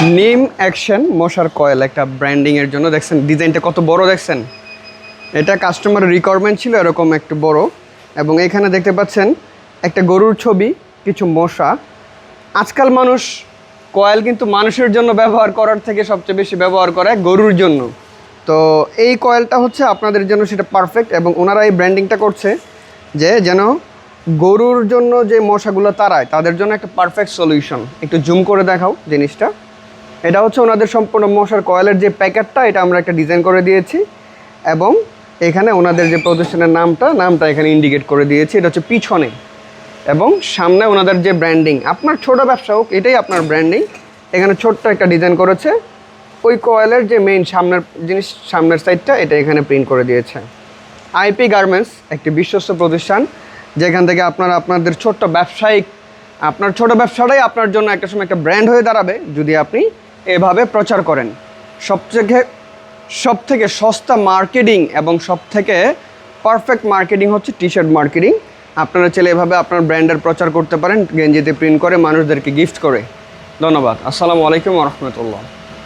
নিম অ্যাকশন মশার কয়েল একটা ব্র্যান্ডিংয়ের জন্য দেখছেন ডিজাইনটা কত বড় দেখছেন। এটা কাস্টমারের রিকোয়ারমেন্ট ছিল এরকম একটু বড়, এবং এখানে দেখতে পাচ্ছেন একটা গরুর ছবি, কিছু মশা। আজকাল মানুষ কয়েল কিন্তু মানুষের জন্য ব্যবহার করার থেকে সবচেয়ে বেশি ব্যবহার করে গরুর জন্য। তো এই কয়েলটা হচ্ছে আপনাদের জন্য সেটা পারফেক্ট, এবং ওনারা এই ব্র্যান্ডিংটা করছে যে যেন গরুর জন্য যে মশাগুলো তাড়ায় তাদের জন্য একটা পারফেক্ট সলিউশন। একটু জুম করে দেখাও জিনিসটা। এটা হচ্ছে ওনাদের সম্পূর্ণ মশার কয়েলের যে প্যাকেটটা, এটা আমরা একটা ডিজাইন করে দিয়েছি, এবং এখানে ওনাদের যে প্রতিষ্ঠানের নামটা এখানে ইন্ডিকেট করে দিয়েছি। এটা হচ্ছে পিছনে, এবং সামনে ওনাদের যে ব্র্যান্ডিং, আপনার ছোট ব্যবসা হোক এটাই আপনার ব্র্যান্ডিং। এখানে ছোট্ট একটা ডিজাইন করেছে, ওই কয়েলের যে মেইন সামনের জিনিস, সামনের সাইডটা এটা এখানে প্রিন্ট করে দিয়েছে। আইপি গার্মেন্টস একটি বিশ্বস্ত প্রতিষ্ঠান, যেখান থেকে আপনারা আপনাদের ছোট্ট ব্যবসায়িক, আপনার ছোট ব্যবসাটাই আপনার জন্য একটা সময় একটা ব্র্যান্ড হয়ে দাঁড়াবে যদি আপনি এভাবে প্রচার করেন। সবথেকে সস্তা মার্কেটিং এবং সবথেকে পারফেক্ট মার্কেটিং হচ্ছে টি শার্ট মার্কেটিং। আপনারা চাইলে এভাবে আপনার ব্র্যান্ডের প্রচার করতে পারেন, গেঞ্জিতে প্রিন্ট করে মানুষদেরকে গিফট করে। ধন্যবাদ। আসসালামু আলাইকুম ওয়া রাহমাতুল্লাহ।